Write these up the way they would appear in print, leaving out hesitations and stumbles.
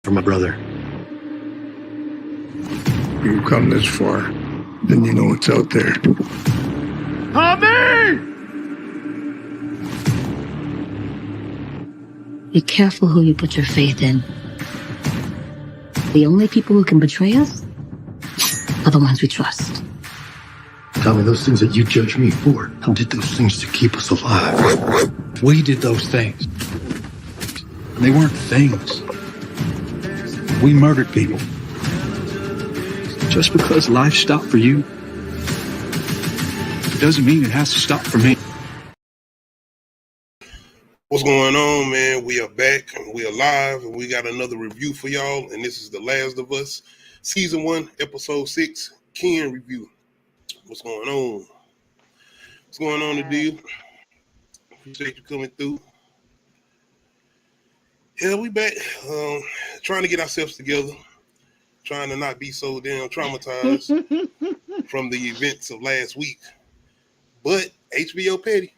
for my brother. You've come this far, then you know what's out there. Tommy! Be careful who you put your faith in. The only people who can betray us are the ones we trust. Tommy, those things that you judge me for, I did those things to keep us alive. We did those things. They weren't things. We murdered people. Just because life stopped for you doesn't mean it has to stop for me. What's going on, man? We are back and we are live and we got another review for y'all. And this is The Last of Us, Season 1, Episode 6, Ken review. What's going on? What's going on, Nadia? Appreciate you coming through. Yeah, we back. Trying to get ourselves together. Trying to not be so damn traumatized from the events of last week. But HBO petty.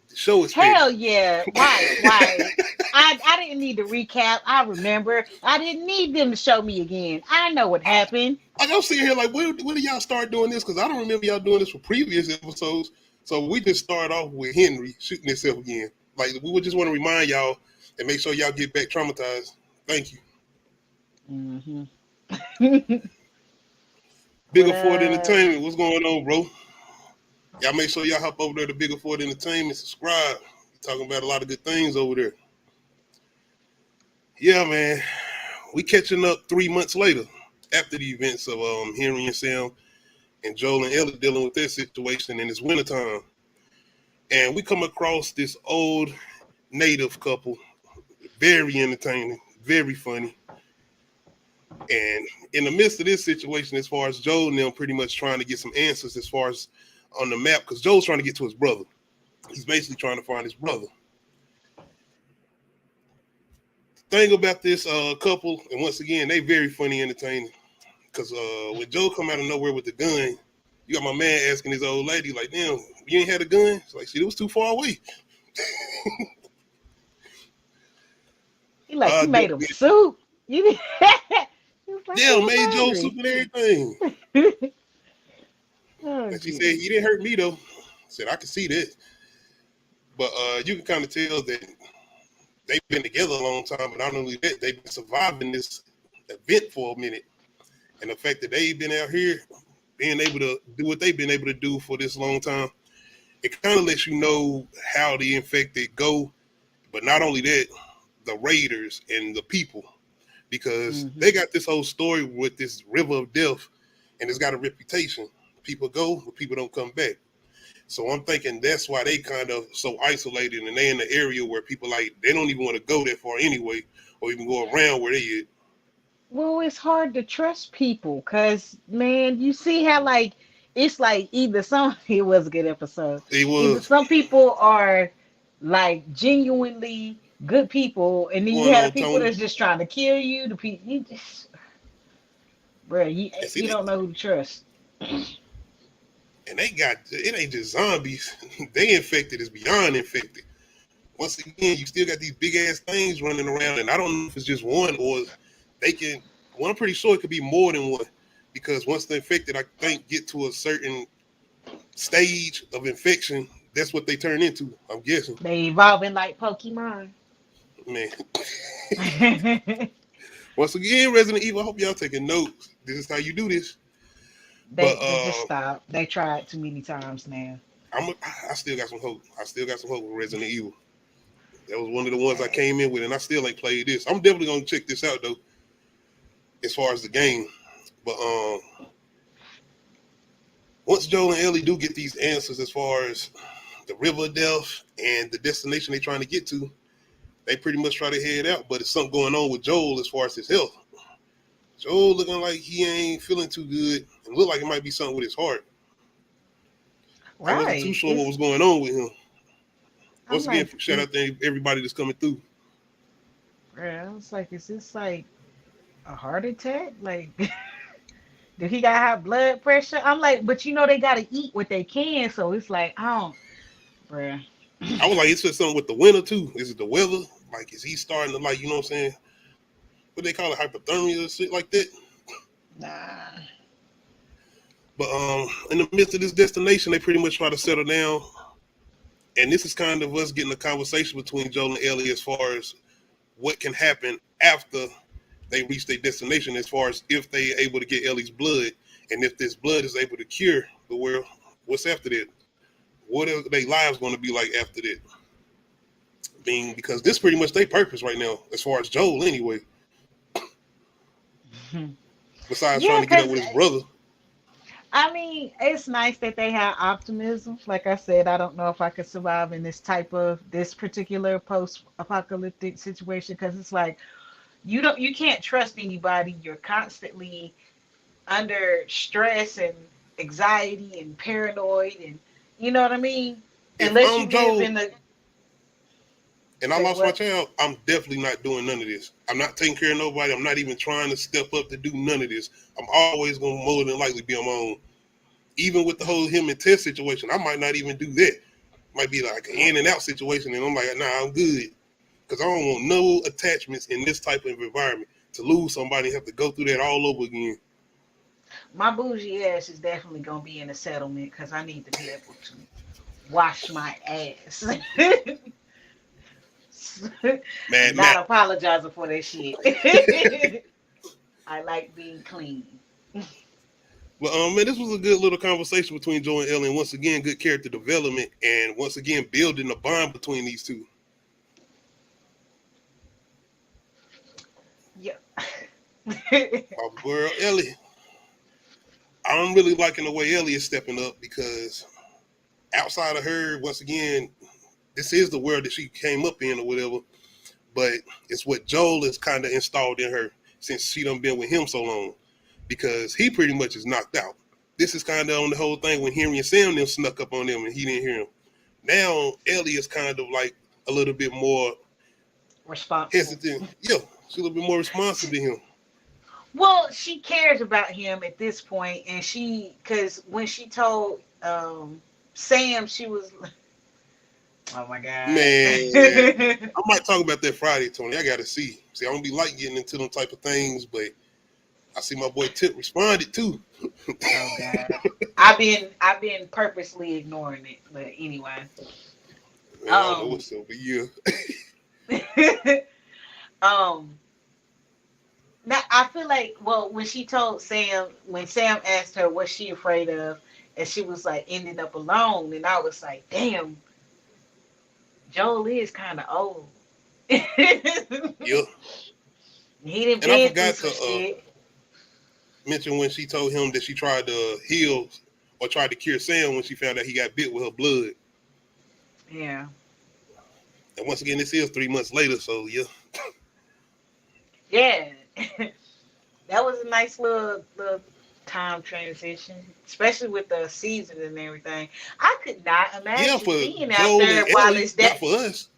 The show is petty. Hell yeah. Right. I didn't need to recap. I remember. I didn't need them to show me again. I know what happened. I'm sitting here like, when did y'all start doing this? Because I don't remember y'all doing this for previous episodes. So we just started off with Henry shooting himself again. Like, we would just want to remind y'all and make sure y'all get back traumatized. Thank you. Mm-hmm. Bigger Ford Entertainment, what's going on, bro? Y'all make sure y'all hop over there to Bigger Ford Entertainment, subscribe. We're talking about a lot of good things over there. Yeah, man. We catching up 3 months later after the events of Henry and Sam and Joel and Ellie dealing with their situation in this wintertime. And we come across this old native couple, very entertaining, very funny. And in the midst of this situation, as far as Joel and them pretty much trying to get some answers as far as on the map, because Joel's trying to get to his brother. He's basically trying to find his brother. The thing about this couple, and once again, they very funny, entertaining. Because when Joel come out of nowhere with the gun, you got my man asking his old lady, like, damn, you ain't had a gun? It's like, shit, it was too far away. He like, you made him soup. You like, yeah, made Joel soup and everything. And she said, he didn't hurt me, though. I said, I can see that. But you can kind of tell that they've been together a long time, but not only that, they've been surviving this event for a minute. And the fact that they've been out here being able to do what they've been able to do for this long time, it kind of lets you know how the infected go. But not only that, the raiders and the people, because they got this whole story with this river of death, and it's got a reputation. People go, but people don't come back. So I'm thinking that's why they kind of so isolated, and they in the area where people like they don't even want to go that far anyway, or even go around where they at. Well, it's hard to trust people because, man, you see how, like, it's like either it was a good episode. It was. Either some people are, like, genuinely good people, and then you have people Tony? that's just trying to kill you. The people, you just, bro, you don't know who to trust. And they got, it ain't just zombies. They infected is beyond infected. Once again, you still got these big ass things running around, and I don't know if it's just one or they can, well, I'm pretty sure it could be more than one, because once they're infected, I think get to a certain stage of infection, that's what they turn into, I'm guessing. They evolving like Pokemon. Man. Once again, Resident Evil, I hope y'all taking notes. This is how you do this. They just stopped. They tried too many times now. I still got some hope. I still got some hope with Resident Evil. That was one of the ones I came in with, and I still ain't played this. I'm definitely gonna check this out though, as far as the game. But once Joel and Ellie do get these answers as far as the river of death and the destination they're trying to get to, they pretty much try to head out. But it's something going on with Joel as far as his health. Joel looking like he ain't feeling too good, and look like it might be something with his heart. Right. I wasn't too sure what was going on with him. Once again, shout out to everybody that's coming through. Yeah, it's like, is this like a heart attack? Like, did he got high blood pressure? I'm like, but you know they gotta eat what they can, so it's like, I don't, bruh. I was like, it's just something with the winter too. Is it the weather? Like, is he starting to, like, you know what I'm saying? what they call it, hypothermia or shit like that. Nah. But in the midst of this destination, they pretty much try to settle down. And this is kind of us getting a conversation between Joel and Ellie as far as what can happen after they reach their destination, as far as if they are able to get Ellie's blood, and if this blood is able to cure the world, what's after that? What are their lives going to be like after that? Because this pretty much their purpose right now, as far as Joel anyway. Besides trying to get up with his brother. I mean, it's nice that they have optimism. Like I said, I don't know if I could survive in this particular post-apocalyptic situation, because it's like you can't trust anybody. You're constantly under stress and anxiety and paranoid, and you know what I mean? If Unless I'm you Joel, live in the and I Say lost my what? child, I'm definitely not doing none of this. I'm not taking care of nobody. I'm not even trying to step up to do none of this. I'm always going to more than likely be on my own. Even with the whole him and Tess situation, I might not even do that. Might be like an in and out situation, and I'm like, nah, I'm good. Because I don't want no attachments in this type of environment. To lose somebody and have to go through that all over again. My bougie ass is definitely gonna be in a settlement because I need to be able to wash my ass. Man, Not apologizing for that shit. I like being clean. But man, this was a good little conversation between Joe and Ellie, and once again, good character development, and once again, building a bond between these two. Yeah. My girl Ellie, I'm really liking the way Ellie is stepping up, because outside of her, once again, this is the world that she came up in or whatever, but it's what Joel has kind of installed in her since she done been with him so long, because he pretty much is knocked out. This is kind of on the whole thing when Henry and Sam them snuck up on him and he didn't hear him. Now Ellie is kind of like a little bit more Responsible. hesitant. Yeah, she's a little bit more responsive to him. Well, she cares about him at this point, and because when she told Sam, she was, oh my god, Man, I might talk about that Friday, Tony. I gotta see. See, I don't be like getting into them type of things, but I see my boy Tip responded too. Oh god, I've been purposely ignoring it, but anyway. Man, I don't know what's up with you. Now I feel like, well, when Sam asked her what she afraid of, and she was like ending up alone, and I was like, damn, Joel is kind of old. Yeah. He didn't And I been forgot through to some shit. mention when she told him that she tried to heal or tried to cure Sam when she found out he got bit with her blood. Yeah. And once again, this is 3 months later, so yeah. Yeah. That was a nice little time transition, especially with the season and everything. I could not imagine Yeah, for being out Joel there and while Ellie, it's that. not for us,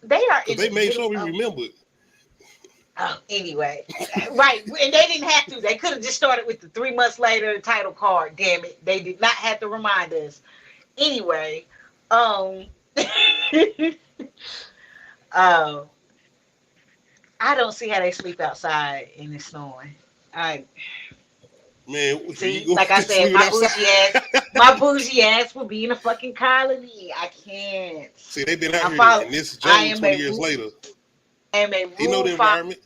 They are because in they the made sure we middle of- remembered. Anyway, right, and they didn't have to. They could have just started with the 3 months later title card. Damn it, they did not have to remind us. Anyway, I don't see how they sleep outside and it's snowing. Man, See, you like I said, outside. my bougie ass will be in a fucking colony. I can't. See, they've been out I here, follow- and this is I Joel am 20 a years rule- later. And a He know the rule fo- environment.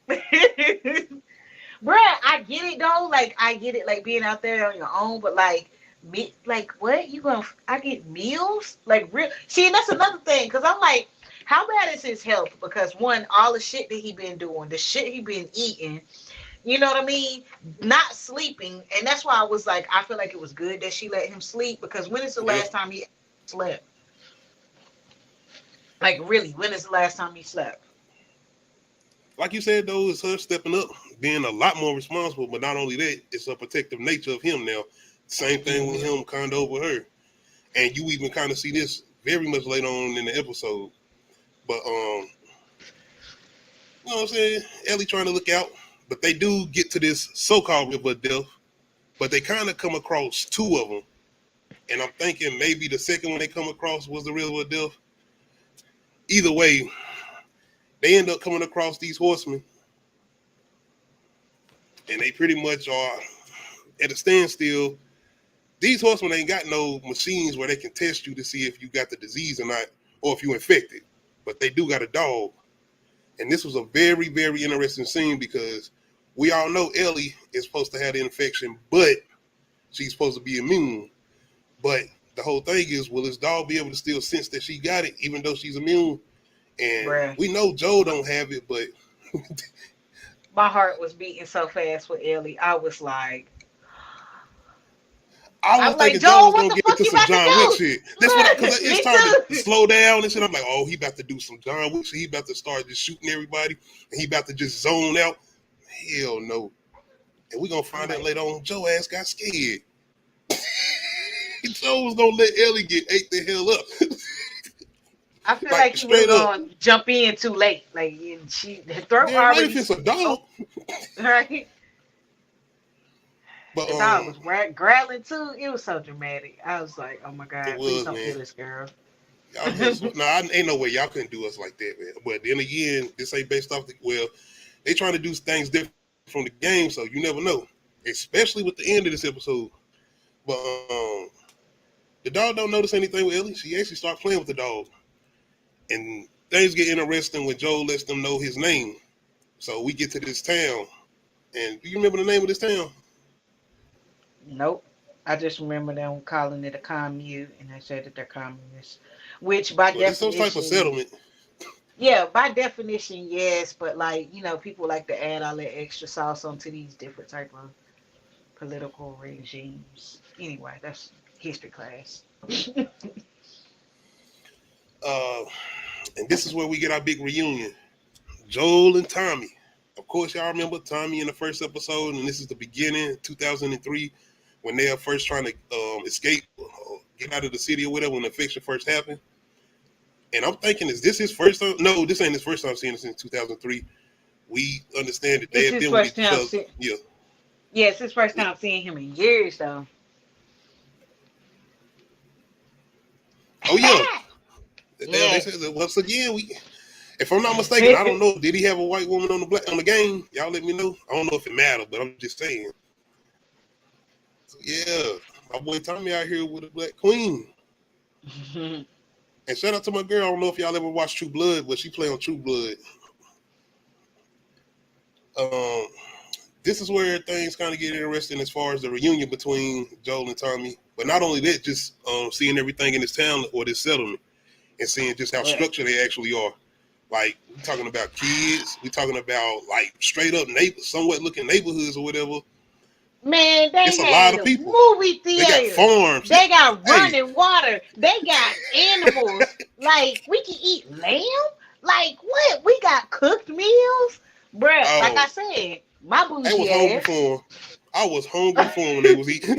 Bruh, I get it though. Like I get it, like being out there on your own. But like what you gonna? I get meals, like real. See, and that's another thing, because I'm like, how bad is his health? Because one, all the shit that he been doing, the shit he been eating. You know what I mean? Not sleeping, and that's why I was like, I feel like it was good that she let him sleep, because when is the last time he slept? Like really, when is the last time he slept? Like you said, though, it's her stepping up, being a lot more responsible. But not only that, it's a protective nature of him now. Same thing with him kind of over her. And you even kind of see this very much later on in the episode. But, you know what I'm saying? Ellie trying to look out. But they do get to this so-called river of death. But they kind of come across two of them. And I'm thinking maybe the second one they come across was the river of death. Either way, they end up coming across these horsemen, and they pretty much are at a standstill. These horsemen ain't got no machines where they can test you to see if you got the disease or not, or if you infected. But they do got a dog. And this was a very, very interesting scene because we all know Ellie is supposed to have the infection, but she's supposed to be immune. But the whole thing is, will this dog be able to still sense that she got it, even though she's immune? And Bruh. we know Joe don't have it, but My heart was beating so fast with Ellie. I was like, I was I'm like, thinking Joe, Joe was what gonna the get fuck into you some about to John do? Wick shit. That's what, because Me it started too. to slow down and shit. I'm like, oh, he about to do some John Wick shit. He about to start just shooting everybody, and he about to just zone out. Hell no. And we gonna find out later on, Joe ass got scared. Joe was gonna let Ellie get ate the hell up. I feel Like, like he was straight up. going to jump in too late. Like, the throat Damn right if already, it's a dog. right? But The dog was growling too. It was so dramatic. I was like, oh my God, it please was, don't man. kill this girl. Y'all just, ain't no way y'all couldn't do us like that, man. But then again, this ain't based off they trying to do things different from the game, so you never know. Especially with the end of this episode. But the dog don't notice anything with Ellie. She actually starts playing with the dog. And things get interesting when Joel lets them know his name. So we get to this town. And do you remember the name of this town? Nope. I just remember them calling it a commune, and they said that they're communists. Which by Well, it's some type of definition, settlement. yeah, by definition, yes. But like, people like to add all that extra sauce onto these different type of political regimes. Anyway, that's history class. And this is where we get our big reunion. Joel and Tommy. Of course, y'all remember Tommy in the first episode, and this is the beginning, 2003, when they are first trying to escape, get out of the city or whatever, when the infection first happened. And I'm thinking, is this his first time? No, this ain't his first time seeing it since 2003. We understand that they It's have his been with first each time other. Yeah. Yeah, it's his first time seeing him in years, though. Oh, yeah. Yeah. They said that once again, if I'm not mistaken, I don't know, did he have a white woman on the game? Y'all let me know. I don't know if it mattered, but I'm just saying. So, yeah, my boy Tommy out here with a black queen. And shout out to my girl. I don't know if y'all ever watched True Blood, but she play on True Blood. This is where things kind of get interesting as far as the reunion between Joel and Tommy. But not only that, just seeing everything in this town or this settlement and seeing just how structured they actually are. Like, we're talking about kids. We're talking about, like, straight up somewhat looking neighborhoods or whatever. Man, they It's a had lot of people. movie theaters. They got farms. They got running water. They got animals. Like, we can eat lamb? Like, what? We got cooked meals? Bruh, like I said, my bougie I was hungry for them. I was hungry for them when they was eating.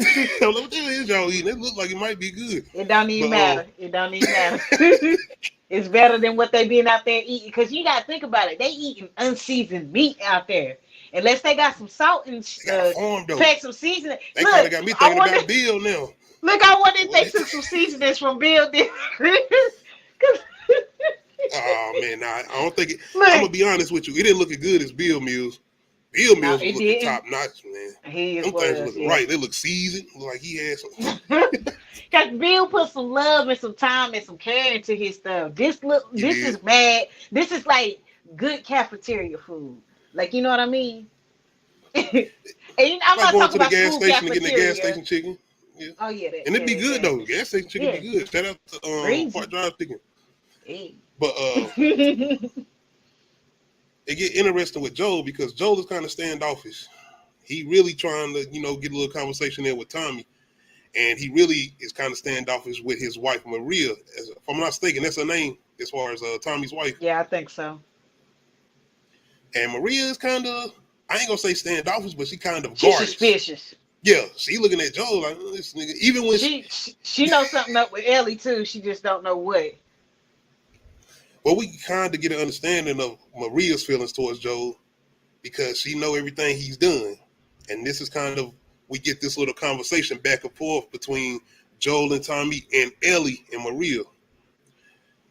I'm like, what the hell is y'all eating? It looked like it might be good. It don't even matter. It don't even matter. It's better than what they been out there eating. Because you got to think about it. They eating unseasoned meat out there. Unless they got some salt and pack some seasoning. They kind of got me thinking about Bill now. Look, I wonder if they took some seasonings from Bill. Oh, man, nah, I don't think it. I'm going to be honest with you. It didn't look as good as Bill Mills. Bill Mills was looking top notch, man. Them things looking right. They look seasoned. Look like he had some. Because Bill put some love and some time and some care into his stuff. This is mad. This is like good cafeteria food. Like, you know what I mean? And I'm not talking about gas station cafeteria. and getting the gas station chicken. Yeah. Oh, yeah. And it'd be good, though. Gas station chicken be good. Shout out to Park Drive Chicken. Hey. But it get interesting with Joel because Joel is kind of standoffish. He really trying to, get a little conversation there with Tommy. And he really is kind of standoffish with his wife, Maria. If I'm not mistaken, that's her name as far as Tommy's wife. Yeah, I think so. And Maria is kind of, I ain't going to say standoffish, but she kind of She's guarded. Suspicious. Yeah, she looking at Joel like, this nigga. Even when she knows something up with Ellie, too. She just don't know what. Well, we kind of get an understanding of Maria's feelings towards Joel because she know everything he's done. And this is kind of, we get this little conversation back and forth between Joel and Tommy and Ellie and Maria.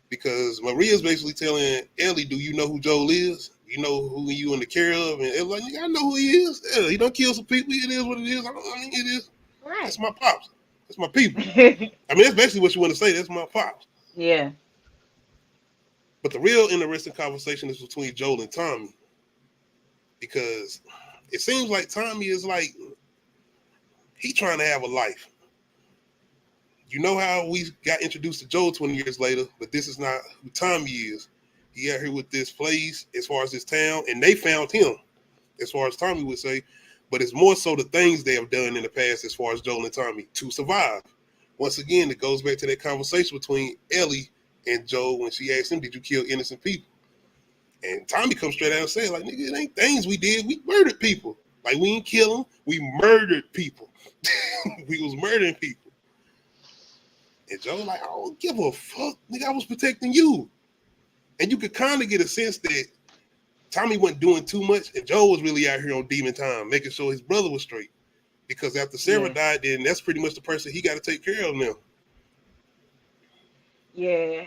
Because Maria's basically telling Ellie, do you know who Joel is? you know who you in the care of, and it was like, nigga, I know who he is. Yeah, he done killed some people. It is what it is. I mean, it is. Right. That's my pops. That's my people. I mean, that's basically what you want to say. That's my pops. Yeah. But the real interesting conversation is between Joel and Tommy, because it seems like Tommy is like, he trying to have a life. You know how we got introduced to Joel 20 years later, but this is not who Tommy is. He out here with this place as far as this town, and they found him, as far as Tommy would say. But it's more so the things they have done in the past as far as Joel and Tommy to survive. Once again, it goes back to that conversation between Ellie and Joel when she asked him, did you kill innocent people? And Tommy comes straight out and says, like, nigga, it ain't things we did. We murdered people. Like, we ain't kill them. We murdered people. We was murdering people. And Joel like, I don't give a fuck. Nigga, I was protecting you. And you could kind of get a sense that Tommy wasn't doing too much, and Joel was really out here on demon time, making sure his brother was straight. Because after Sarah died, then that's pretty much the person he got to take care of now. Yeah,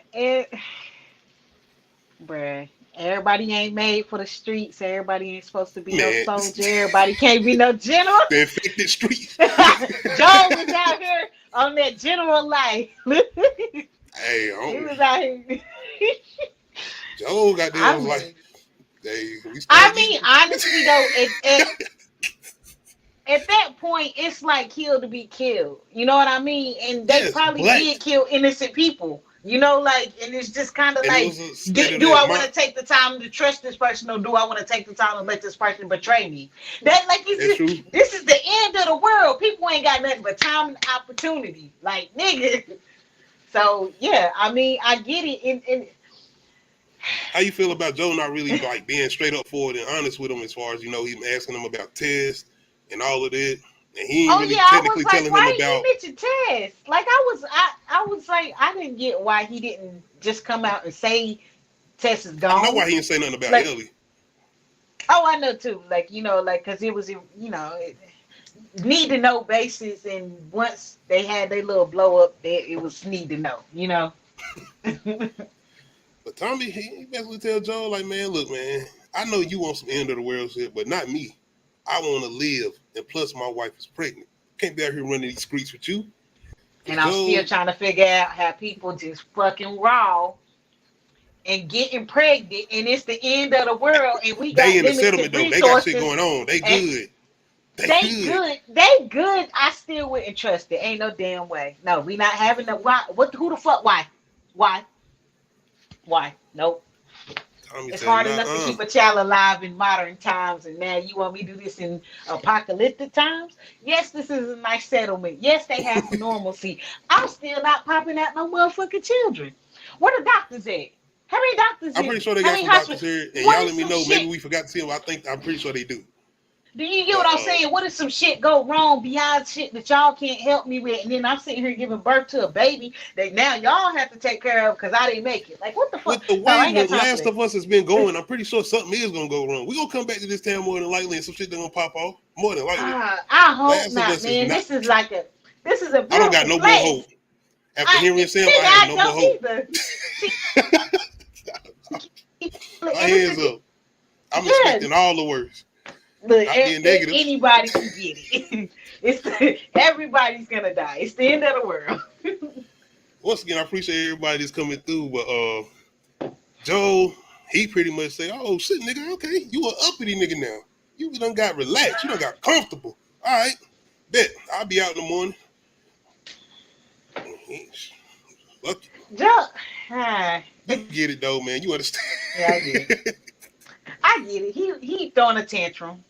bruh, everybody ain't made for the streets. Everybody ain't supposed to be no soldier. Everybody can't be no general. The infected streets. Joel was out here on that general life. Hey, he was out here. Joel got there. I was like, I mean, honestly though, at that point, it's like kill to be killed. You know what I mean? And they probably did kill innocent people. You know, like, and it's just kind of like, do I want to take the time to trust this person, or do I want to take the time to let this person betray me? That, like, this is the end of the world. People ain't got nothing but time and opportunity. Like, nigga. So yeah, I mean, I get it. And how you feel about Joe not really like being straight up forward and honest with him as far as, you know, him asking him about tests and all of that, and he ain't really technically telling him about. You mentioned tests. Like I was like, I didn't get why he didn't just come out and say Tess is gone. I know why he didn't say nothing about Ellie. Oh, I know too. Like, you know, like, because it was, you know, need to know basis, and once they had their little blow up, it was need to know, you know. But Tommy, he basically tell Joel, like, man, look, man, I know you want some end of the world shit, but not me. I want to live, and plus my wife is pregnant. Can't be out here running these streets with you. And I'm still trying to figure out how people just fucking raw and getting pregnant, and it's the end of the world, and we got limited resources. They got shit going on. They good. They good. I still wouldn't trust it. Ain't no damn way. No, we not having the why. Who the fuck? Why? Nope. It's hard enough to keep a child alive in modern times, and now you want me to do this in apocalyptic times? Yes, this is a nice settlement. Yes, they have normalcy. I'm still not popping out no motherfucking children. Where the doctors at? How many doctors? I'm pretty sure they got some doctors here, and y'all let me know. Maybe we forgot to see them. I'm pretty sure they do. Do you get what I'm saying? What if some shit go wrong beyond shit that y'all can't help me with, and then I'm sitting here giving birth to a baby that now y'all have to take care of because I didn't make it? Like, what the fuck? With the way the Last of Us has been going, I'm pretty sure something is gonna go wrong. We're gonna come back to this town more than likely, and some shit gonna pop off more than likely. I hope not, man. This is a beautiful I don't got no more hope. After hearing Sam, I have no more hope. My hands up. I'm expecting all the worst. Look, anybody can get it. Everybody's gonna die. It's the end of the world. Once again, I appreciate everybody that's coming through, but Joe, he pretty much say, "Oh shit, nigga, okay, you an uppity nigga now. You done got relaxed. You done got comfortable. All right, bet I'll be out in the morning." Fuck you. Joe, you get it though, man. You understand? Yeah, I get it. I get it. He throwing a tantrum.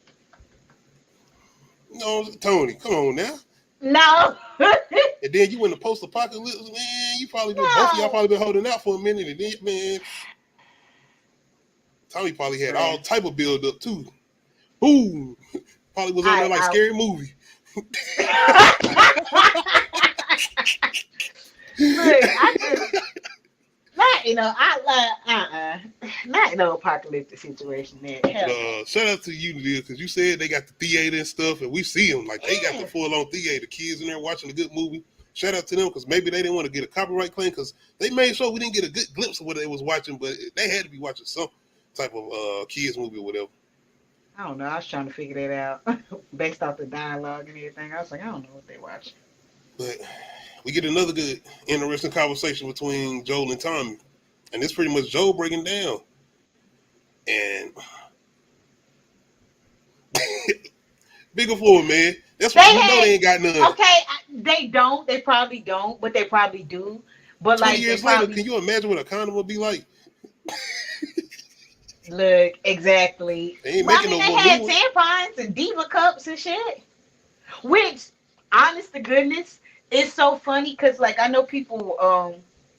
No, Tony, come on now. No. And then you in the post-apocalypse, man. You probably both of y'all probably been holding out for a minute, and then, man, Tommy probably had all type of build up too. Boom, probably was on there like Scary Movie. Look, not in no apocalyptic situation, man. Shout out to you, because you said they got the theater and stuff, and we see them like they got the full-on theater. Kids in there watching a good movie. Shout out to them, because maybe they didn't want to get a copyright claim, because they made sure we didn't get a good glimpse of what they was watching, but they had to be watching something. type of kids movie or whatever. I don't know. I was trying to figure that out based off the dialogue and everything. I was like, I don't know what they watch. But we get another good, interesting conversation between Joel and Tommy. And it's pretty much Joel breaking down. And bigger floor, man. That's why you know they ain't got none. Okay, they don't. They probably don't, but they probably do. But 20 like, years later, can you imagine what a condom would be like? Look, exactly. They ain't Well, making they no more had new ones. tampons and diva cups and shit. Which, honest to goodness, is so funny because, like, I know people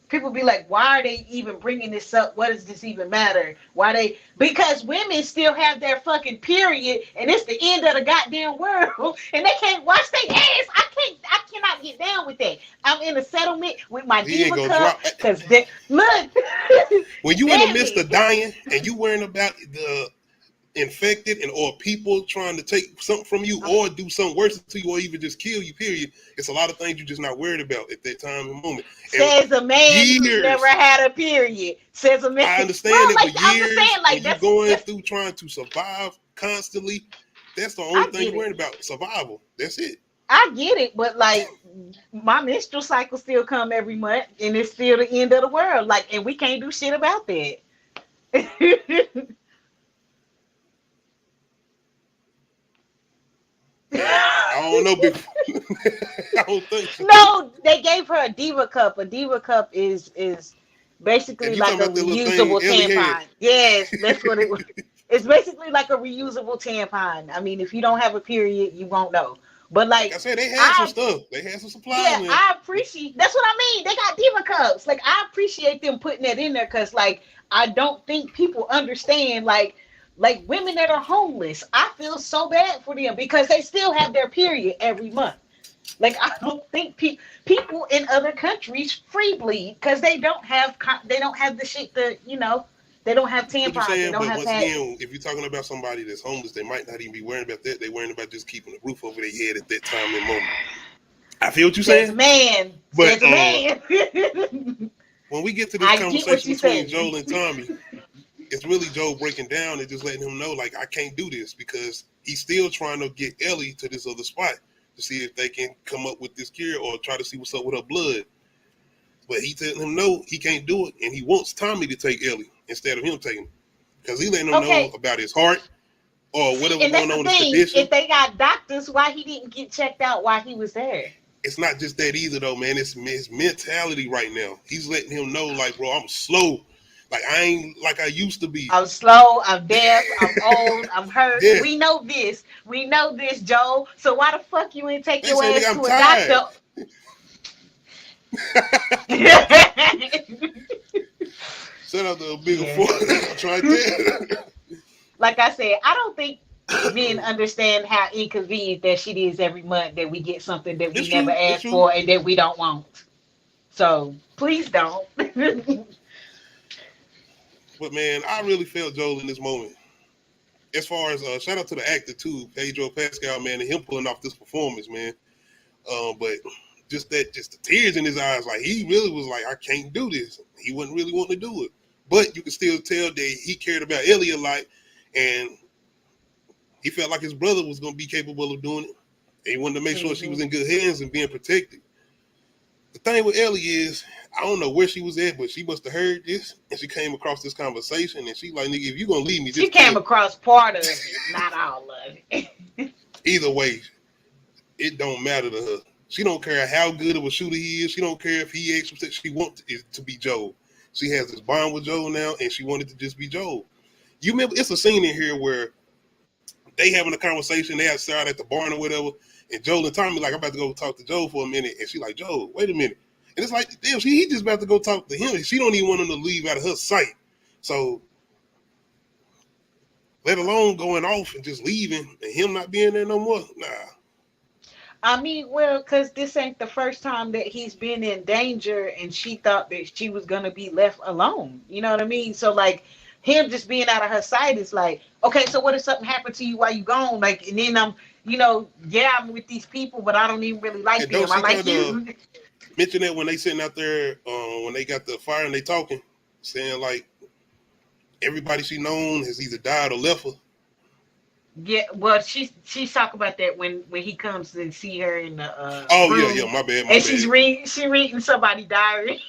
be like, why are they even bringing this up? What does this even matter? Because women still have their fucking period and it's the end of the goddamn world and they can't wash their ass. I cannot get down with that. I'm in a settlement with my diva cup because look. When you in the midst of dying and you worrying about the infected and or people trying to take something from you or do something worse to you or even just kill you, period, it's a lot of things you're just not worried about at that time and moment. Says a man who never had a period. Says a man. I understand it, but years when you're going through trying to survive constantly, that's the only thing you're worried about, survival. That's it. I get it, but like my menstrual cycle still come every month and it's still the end of the world. Like, and we can't do shit about that. I don't know. I don't think so. No, they gave her a diva cup. A diva cup is basically like a reusable tampon. Yes, that's what it was. It's basically like a reusable tampon. I mean, if you don't have a period, you won't know. But like I said, they had some stuff. They had some supplies. Yeah, man. I appreciate. That's what I mean. They got diva cups. Like, I appreciate them putting that in there because, like, I don't think people understand. Like women that are homeless, I feel so bad for them because they still have their period every month. Like, I don't think people in other countries free bleed because they don't have the shit that, you know, they don't have tampons. Saying, they don't but have once again, if you're talking about somebody that's homeless, they might not even be worrying about that. They're worrying about just keeping the roof over their head at that time and moment. I feel what you're saying. Man, but man. When we get to this conversation between Joel and Tommy, it's really Joel breaking down and just letting him know, like, I can't do this because he's still trying to get Ellie to this other spot to see if they can come up with this cure or try to see what's up with her blood. But he telling him no, he can't do it, and he wants Tommy to take Ellie instead of him taking it because he letting him know about his heart or whatever going on with his condition. If they got doctors, why he didn't get checked out while he was there? It's not just that either, though, man. It's his mentality right now. He's letting him know, like, bro, I'm slow. Like, I ain't like I used to be. I'm slow, I'm deaf, I'm old, I'm hurt. Yeah. We know this, Joe. So why the fuck you ain't take your ass to a tired. doctor? Shout out to a bigger try that. Like I said, I don't think men understand how inconvenient that shit is every month that we get something that we never asked for and that we don't want. So please don't. But man, I really felt Joel in this moment. As far as shout out to the actor too, Pedro Pascal, man, and him pulling off this performance, man. But just the tears in his eyes, like he really was like, I can't do this. He wasn't really wanting to do it. But you could still tell that he cared about Ellie a lot, and he felt like his brother was going to be capable of doing it. And he wanted to make sure she was in good hands and being protected. The thing with Ellie is, I don't know where she was at, but she must have heard this, and she came across this conversation, and she like, nigga, if you're going to leave me, she came across part of it, not all of it. Either way, it don't matter to her. She don't care how good of a shooter he is. She don't care if he actually, she wants it to be Joel. She has this bond with Joel now, and she wanted to just be Joel. You remember, it's a scene in here where they having a conversation, they outside at the barn or whatever, and Joel and Tommy like, I'm about to go talk to Joel for a minute, and she like, Joel, wait a minute. And it's like, damn, he just about to go talk to him. She don't even want him to leave out of her sight. So, let alone going off and just leaving and him not being there no more. Nah. I mean, well, because this ain't the first time that he's been in danger and she thought that she was going to be left alone. You know what I mean? So, like, him just being out of her sight is like, okay, so what if something happened to you while you gone? Like, and then I'm with these people, but I don't even really like them. I like you. Mention that when they sitting out there, when they got the fire and they talking, saying like, everybody she known has either died or left her. Yeah, well, she's talking about that when he comes and see her in the Oh room, yeah, my bad, and she reading somebody's diary.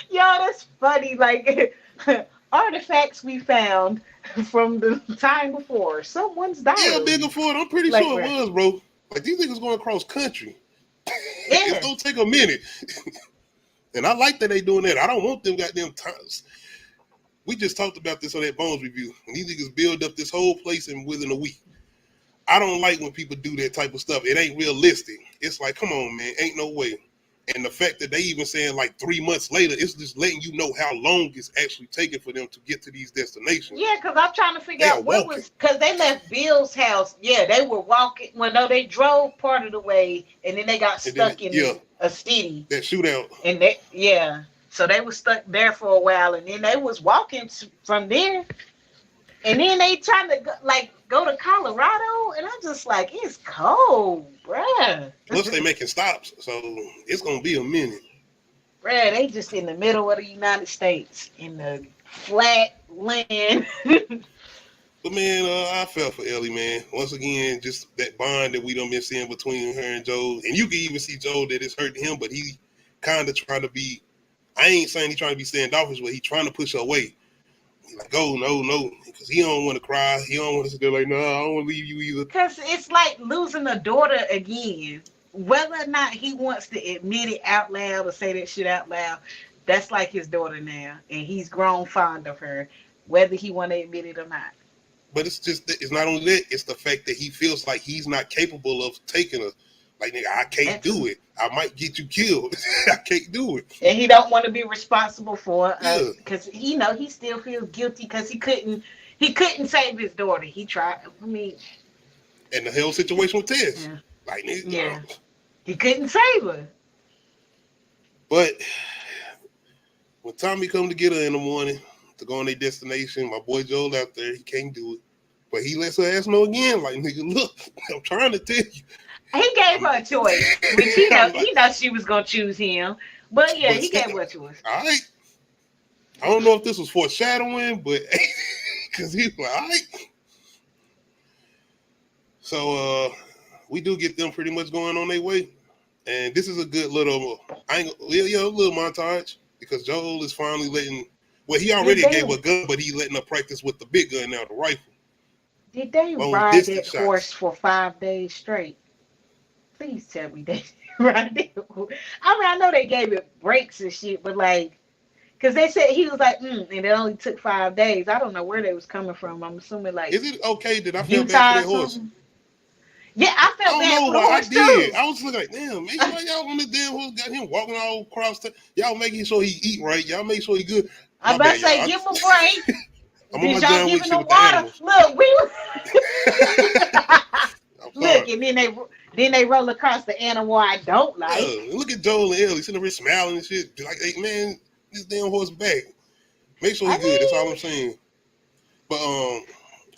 Yo, that's funny. Like artifacts we found from the time before someone's diary. Yeah, Bigger Ford. I'm pretty Like, sure it was, bro. Like these niggas going across country. Yeah. It's gonna take a minute. And I like that they doing that. I don't want them goddamn times. We just talked about this on that Bones review. And these niggas build up this whole place in within a week. I don't like when people do that type of stuff. It ain't realistic. It's like, come on, man, ain't no way. And the fact that they even saying like 3 months later, it's just letting you know how long it's actually taking for them to get to these destinations. Yeah, because I'm trying to figure out what was, because they left Bill's house. Yeah, they were walking. Well, no, they drove part of the way, and then they got stuck in a city. That shootout. And so they were stuck there for a while, and then they was walking from there, and then they trying to go to Colorado, and I'm just like, it's cold, bruh. Plus they making stops, so it's gonna be a minute. Bruh, they just in the middle of the United States, in the flat land. But man, I felt for Ellie, man. Once again, just that bond that we done been seeing between her and Joel, and you can even see Joel that it's hurting him, but he kind of trying to be. I ain't saying he trying to be standoffish, but he trying to push her away. He's like, oh, no, because he don't want to cry. He don't want to sit there like, no, I don't want to leave you either. Because it's like losing a daughter again. Whether or not he wants to admit it out loud or say that shit out loud, that's like his daughter now, and he's grown fond of her, whether he want to admit it or not. But it's not only that, it's the fact that he feels like he's not capable of taking her. Like, nigga, I can't do it. I might get you killed. I can't do it. And he don't want to be responsible for it because he still feels guilty because he couldn't save his daughter. He tried. I mean, and the whole situation with Tess, like, nigga, he couldn't save her. But when Tommy come to get her in the morning to go on their destination, my boy Joel out there, he can't do it. But he lets her ass know again, like, nigga, look, I'm trying to tell you. He gave her a choice, which he know she was gonna choose him. But yeah, he gave her a choice. All right. I don't know if this was foreshadowing, but because he's like, all right. So we do get them pretty much going on their way. And this is a good little little montage because Joel is finally letting he already gave her a gun, but he letting her practice with the big gun now, the rifle. Did they ride that horse for 5 days straight? Please tell me they ride it. I mean, I know they gave it breaks and shit, but like, because they said he was like, and it only took 5 days. I don't know where they was coming from. I'm assuming like. Is it okay that I feel bad for that horse? Yeah, I felt bad for the horse too. I was looking like, damn, man, y'all on this damn horse got him walking all across y'all making sure he eat right. Y'all make sure he good. I'm about to say, give him a break. Did y'all give him the water? Look, look, and then they roll across the animal I don't like. Look at Joel and Ellie sitting there smiling and shit. Like, hey, man, this damn horse back. Make sure he's good. That's all I'm saying. But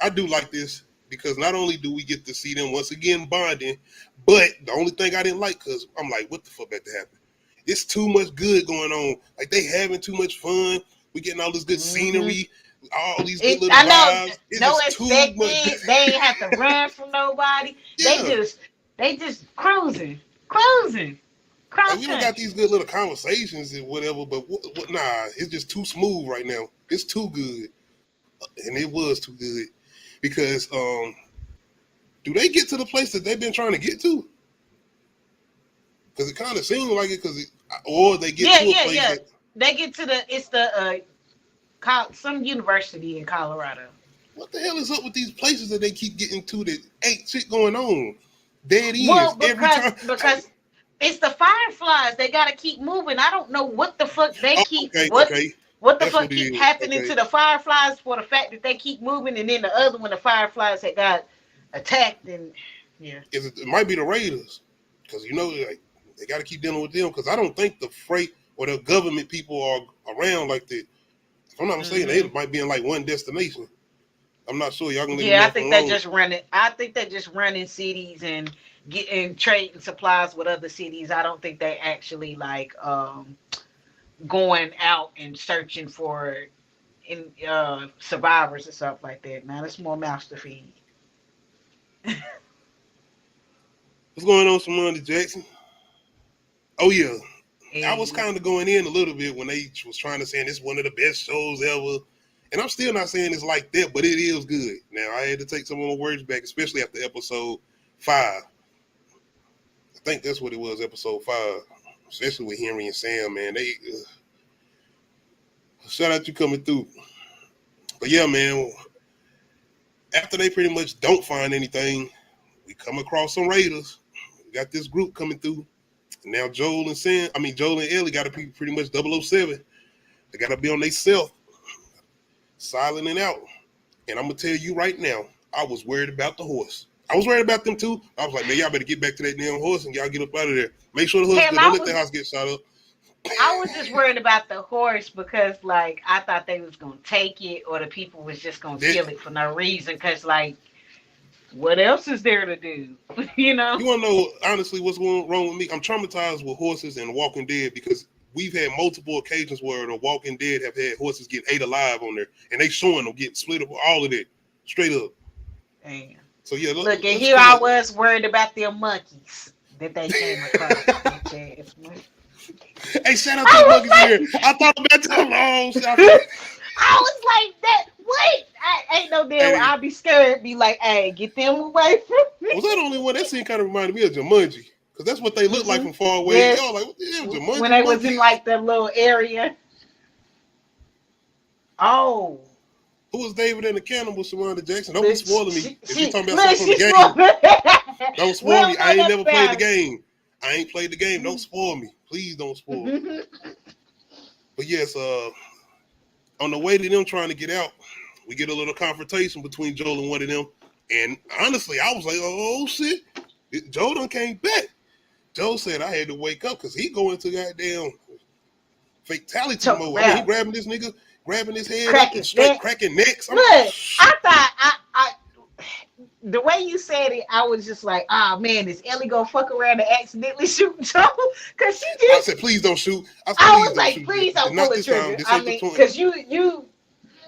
I do like this because not only do we get to see them once again bonding, but the only thing I didn't like, because I'm like, what the fuck about to happen? It's too much good going on. Like, they having too much fun. We getting all this good scenery. All these good little vibes. No expected. They ain't have to run from nobody. Yeah. They just cruising. Like, we don't got these good little conversations and whatever, but nah, it's just too smooth right now. It's too good, and it was too good because do they get to the place that they've been trying to get to? Because it kind of seemed like it, or they get to a place. Yeah. They get to some university in Colorado. What the hell is up with these places that they keep getting to that ain't shit going on? Dead ends every time. Because it's the Fireflies. They gotta keep moving. I don't know what the fuck they keep. What the fuck keep happening to the Fireflies for the fact that they keep moving, and then the other one, the Fireflies had got attacked, and it might be the Raiders because like, they got to keep dealing with them because I don't think the freight or the government people are around like that. If I'm not mistaken, they might be in like one destination. I'm not sure. Y'all can let me know. I think they're just running. I think they're just running cities and getting trading supplies with other cities. I don't think they actually like going out and searching for survivors and stuff like that. Now it's more master feed. What's going on, Samantha Jackson? Oh yeah, I was And kind of going in a little bit when they was trying to say this is one of the best shows ever, and I'm still not saying it's like that, but it is good. Now I had to take some of my words back, especially after episode 5. I think that's what it was, episode 5, especially with Henry and Sam. Man, they shout out you coming through. But yeah, man, after they pretty much don't find anything, we come across some raiders. We got this group coming through. And now Joel and Ellie got to be pretty much 007. They got to be on their self, silent and out. And I'm going to tell you right now, I was worried about the horse. I was worried about them too. I was like, man, y'all better get back to that damn horse and y'all get up out of there. Make sure the horse, don't let the house get shot up. I was just worried about the horse because, like, I thought they was gonna take it, or the people was just gonna kill it for no reason. Cause, like, what else is there to do? You know? You want to know honestly what's going wrong with me? I'm traumatized with horses and Walking Dead because we've had multiple occasions where the Walking Dead have had horses get ate alive on there, and they showing them getting split up, all of that, straight up. Damn. So yeah, Look, and here I was worried about them monkeys that they came across. Hey, shout out to the monkeys here. I thought about that long shot. I was like, that what? I ain't no damn. Hey. I'll be scared. Be like, hey, get them away from me. Was that the only one? That scene kind of reminded me of Jumanji, because that's what they look like from far away. Yes. Y'all like, what the hell, Jumanji? When they was in like the little area. Oh. Who was David and the Cannibal, Samantha Jackson? Don't be spoiling me. If you're talking look, about something from the game, don't spoil me. I ain't never played the game. I ain't played the game. Don't spoil me. Please don't spoil me. But yes, on the way to them trying to get out, we get a little confrontation between Joel and one of them. And honestly, I was like, oh shit, Joel done came back. Joel said I had to wake up because he going to goddamn fatality mode. I mean, he grabbing this nigga, grabbing his head up and straight cracking necks. Look, I thought I the way you said it, I was just like, oh man, is Ellie gonna fuck around and accidentally shoot Joel? Cause she I just said, please don't shoot. I was like, please don't pull the trigger. I mean, cause you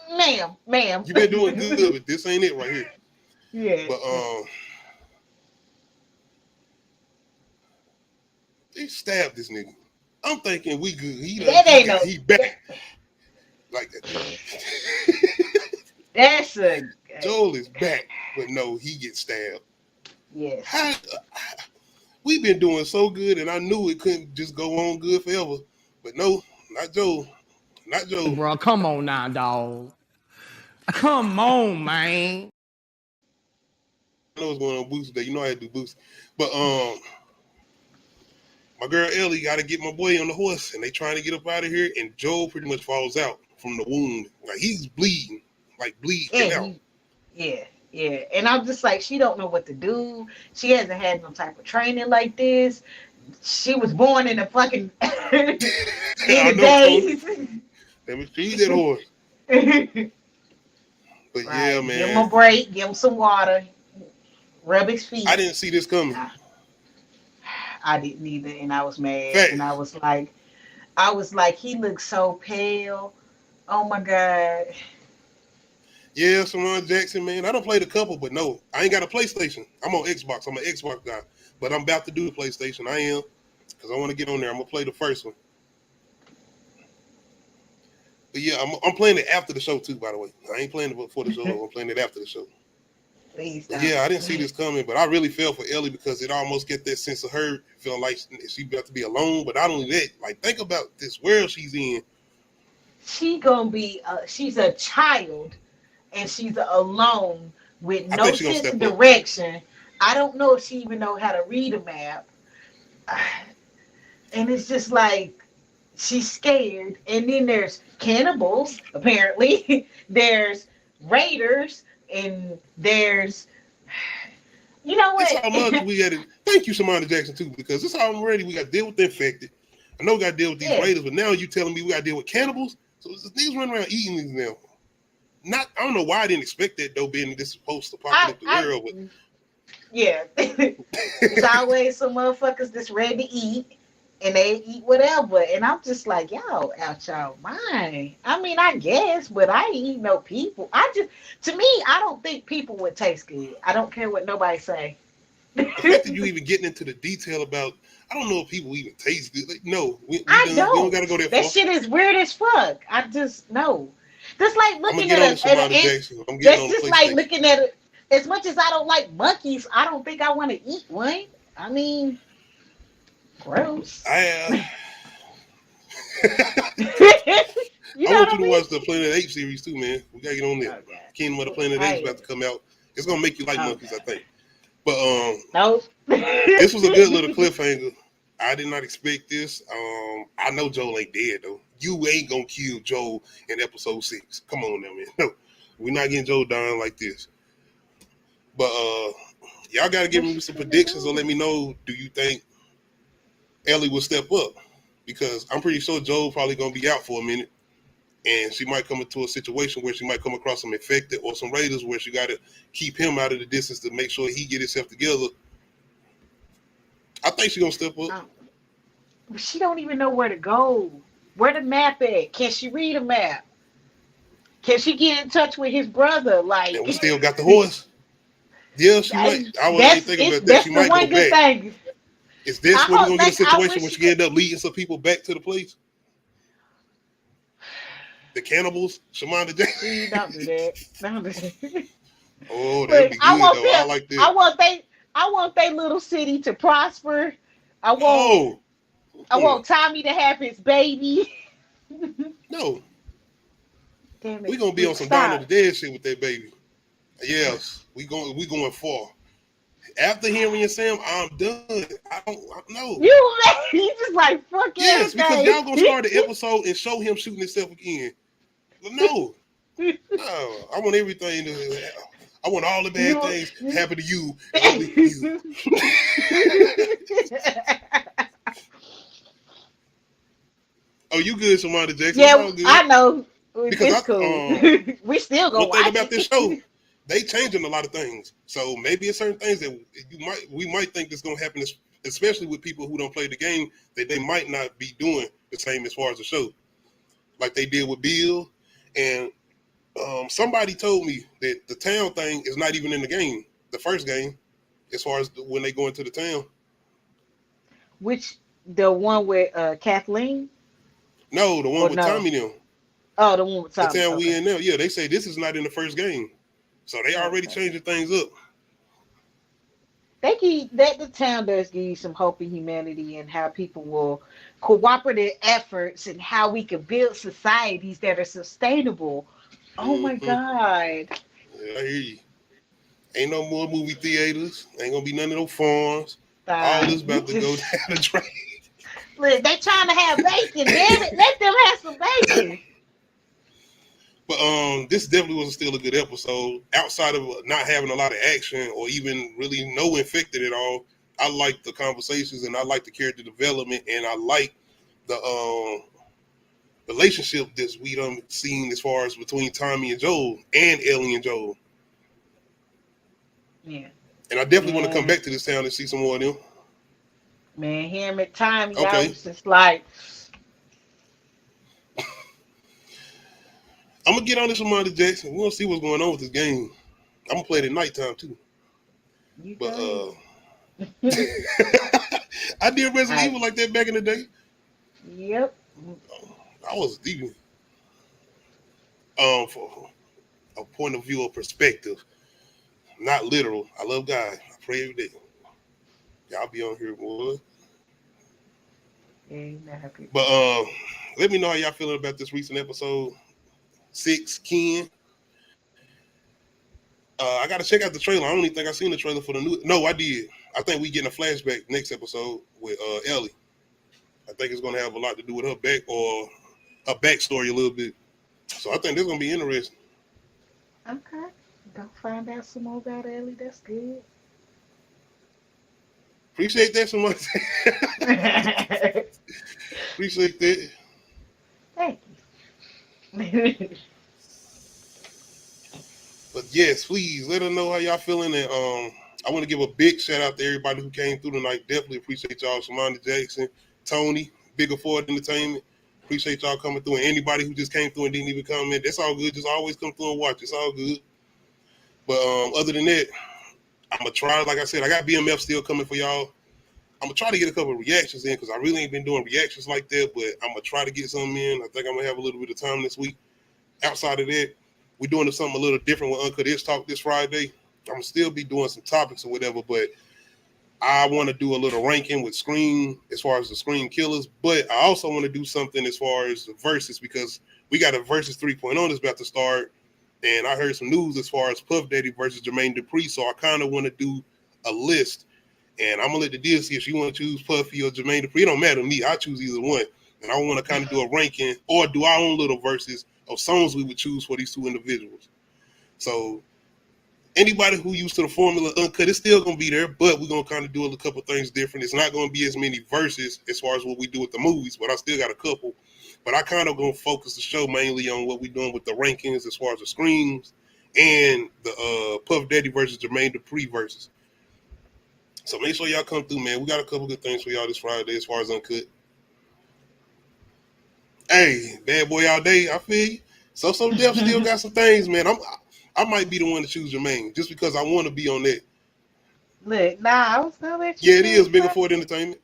ma'am. You been doing good, but this ain't it right here. Yeah. But they stabbed this nigga. I'm thinking we good. He back. Like that. That's a Joel is back, but no, he gets stabbed. Yes. We've been doing so good, and I knew it couldn't just go on good forever. But no, not Joel. Not Joel. Bro, come on now, dog. Come on, man. I know what's going on Boost today. You know I had to do Boost. But my girl Ellie got to get my boy on the horse, and they trying to get up out of here, and Joel pretty much falls out from the wound. Like, he's bleeding. Like, bleeding out. Yeah. And I'm just like, she don't know what to do. She hasn't had no type of training like this. She was born in a fucking in the days. Let me feed that horse. But right. Yeah, man. Give him a break. Give him some water. Rub his feet. I didn't see this coming. I didn't either, and I was mad. Fact. And I was like, he looks so pale. Oh my God. Yeah, Samantha Jackson, man. I don't play the couple, but no, I ain't got a PlayStation. I'm on Xbox. I'm an Xbox guy. But I'm about to do the PlayStation. I am. Because I want to get on there. I'm going to play the first one. But yeah, I'm playing it after the show too, by the way. I ain't playing it before the show. I'm playing it after the show. Please don't. Yeah, I didn't see this coming, but I really felt for Ellie because it almost get that sense of her feeling like she about to be alone. But not only that, like, think about this world she's in. She gonna be, she's a child, and she's alone with no sense of direction. I don't know if she even know how to read a map. And it's just like, she's scared. And then there's cannibals, apparently. There's raiders, and there's, you know what? That's how much we had to, thank you, Samantha Jackson, too, because this is how I'm ready. We got to deal with the infected. I know we got to deal with these raiders, but now you telling me we got to deal with cannibals? So these running around eating these now. I don't know why I didn't expect that, though, being this post-apocalyptic world. But yeah. There's always some motherfuckers that's ready to eat. and they eat whatever. And I'm just like, y'all out y'all mind. I mean, I guess, but I ain't eat no people. To me, I don't think people would taste good. I don't care what nobody say. The fact that you even getting into the detail about, I don't know if people even taste good. Like, no, we I don't got to go that far. That shit is weird as fuck. I just know. Just like I'm gonna looking get at on to Shamada Jackson. I'm getting on that's the just like PlayStation. looking at it. As much as I don't like monkeys, I don't think I want to eat one. I mean, gross. I You I know want what I you to mean? watch the Planet of the Apes series too, man. We gotta get on there. Okay. Kingdom of the Planet of the Apes about to come out. It's gonna make you like monkeys, I think. But No. this was a good little cliffhanger. I did not expect this. I know Joel ain't dead though. You ain't gonna kill Joel in episode 6. Come on now, man. No, we're not getting Joel dying like this. But y'all gotta give me some predictions or let me know. Do you think Ellie will step up? Because I'm pretty sure Joel probably gonna be out for a minute. And she might come into a situation where she might come across some infected or some raiders where she got to keep him out of the distance to make sure he get himself together. I think she's going to step up. She don't even know where to go. Where the map at? Can she read a map? Can she get in touch with his brother? Like, And we still got the horse. Yeah, she might. I wasn't thinking about that. She might go back. Thing. Is this I when we're hope going to get a I situation wish where she she end up leading some people back to the place? The cannibals, Shamanda Jackson. Please don't do that. Don't do that. Oh, Look, that'd be good though. I them. like that. I want they little city to prosper. I No, want Tommy to have his baby. no. Damn it. We're gonna be on some Dawn of the Dead shit with that baby. Yes, we going far. After hearing you, Sam, I'm done. I don't know. You just like fuck Yes, everything. because y'all gonna start the episode and show him shooting himself again. But no, I want everything to. I want all the bad things happen to you. And only you. Oh, you good, Shamanda Jackson? Yeah, I know. Because it's cool. We still go one thing watch about this it. show, they changing a lot of things. So maybe it's certain things that we might think that's gonna happen, especially with people who don't play the game, that they might not be doing the same as far as the show, like they did with Bill. And somebody told me that the town thing is not even in the game, the first game, as far as when they go into the town. Which the one with Kathleen? No, the one with Tommy them. Oh, the one with Tommy. The town we in now. Yeah, they say this is not in the first game. So they already changing things up. The town does give you some hope in humanity and how people will cooperative efforts and how we can build societies that are sustainable. Oh my God. Yeah, I hear you. Ain't no more movie theaters. Ain't gonna be none of those farms. All this about to go down the drain. Look, they trying to have bacon, damn it. Let them have some bacon. But this definitely was still a good episode. Outside of not having a lot of action or even really no infected at all, I like the conversations and I like the character development and I like the relationship that we done seen as far as between Tommy and Joel and Ellie and Joel. Yeah. And I definitely want to come back to this town and see some more of them. Man, him at Tommy, Okay. I was just like, I'm gonna get on this with Shamanda Jackson. We're gonna see what's going on with this game. I'm gonna play it at nighttime too. But I did Resident Evil like that back in the day. Yep. I was deep. For a point of view or perspective, not literal. I love God. I pray every day. Y'all be on here, boy. Yeah, but let me know how y'all feeling about this recent episode 6, Ken. I gotta check out the trailer. I don't even think I seen the trailer for the new. No, I did. I think we getting a flashback next episode with Ellie. I think it's gonna have a lot to do with her back or her backstory a little bit. So I think this is gonna be interesting. Okay. Go find out some more about Ellie. That's good. Appreciate that so much. Appreciate that. Thank you. But yes, please let us know how y'all feeling. And I want to give a big shout out to everybody who came through tonight. Definitely appreciate y'all. Shamanda Jackson, Tony, Bigger Ford Entertainment. Appreciate y'all coming through, and anybody who just came through and didn't even come in. That's all good. Just always come through and watch. It's all good. But other than that, I'm gonna try. Like I said, I got BMF still coming for y'all. I'm gonna try to get a couple of reactions in because I really ain't been doing reactions like that. But I'm gonna try to get some in. I think I'm gonna have a little bit of time this week. Outside of that, we're doing something a little different with Uncut Ish Talk this Friday. I'm gonna still be doing some topics or whatever, but I want to do a little ranking with Scream as far as the Scream killers. But I also want to do something as far as the verses because we got a Versus 3.0 that's about to start. And I heard some news as far as Puff Daddy versus Jermaine Dupri. So I kind of want to do a list. And I'm going to let the deal see if she want to choose Puffy or Jermaine Dupri. It don't matter to me. I choose either one. And I want to kind of do a ranking or do our own little verses of songs we would choose for these two individuals. So anybody who used to the formula Uncut is still going to be there, but we're going to kind of do a couple things different. It's not going to be as many verses as far as what we do with the movies, but I still got a couple. But I kind of going to focus the show mainly on what we're doing with the rankings as far as the Screams and the Puff Daddy versus Jermaine Dupri versus. So make sure y'all come through, man. We got a couple good things for y'all this Friday as far as Uncut. Hey, Bad Boy All Day, I feel you. So Def still got some things, man. I might be the one to choose Jermaine just because I want to be on that. Look, I was gonna let you. Yeah, it is Bigger Ford Entertainment.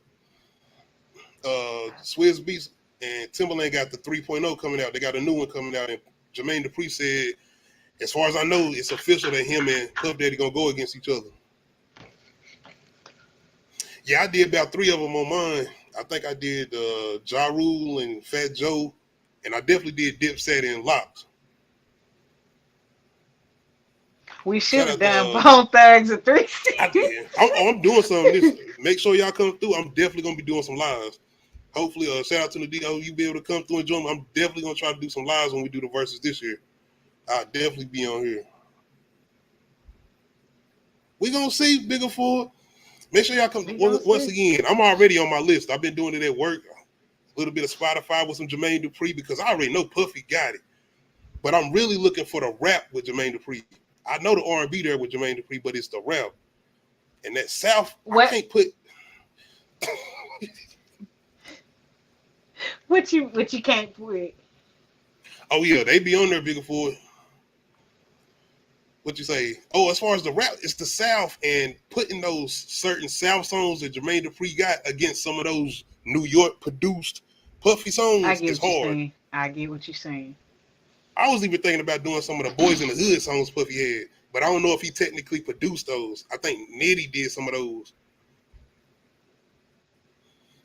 Swizz Beatz and Timberland got the 3.0 coming out. They got a new one coming out, and Jermaine Dupri said, as far as I know, it's official that him and Puff Daddy gonna go against each other. Yeah, I did about 3 of them on mine. I think I did Ja Rule and Fat Joe, and I definitely did Dipset and Locks. We should have done Bone Thugs and 3 I'm doing something this. Make sure y'all come through. I'm definitely gonna be doing some lives. Hopefully, shout out to the DO. You be able to come through and join me. I'm definitely gonna try to do some lives when we do the verses this year. I'll definitely be on here. We gonna see Bigger Ford. Make sure y'all come. Once again, I'm already on my list. I've been doing it at work. A little bit of Spotify with some Jermaine Dupri because I already know Puffy got it. But I'm really looking for the rap with Jermaine Dupri. I know the R&B there with Jermaine Dupri, but it's the rap. And that South, I can't put. What you can't put? Oh yeah, they be on there, Bigger Ford. What you say? Oh, as far as the rap, it's the South, and putting those certain South songs that Jermaine Dupri got against some of those New York produced Puffy songs is hard. I get what you're saying. I was even thinking about doing some of the Boys in the Hood songs Puffy had, but I don't know if he technically produced those. I think Nitty did some of those.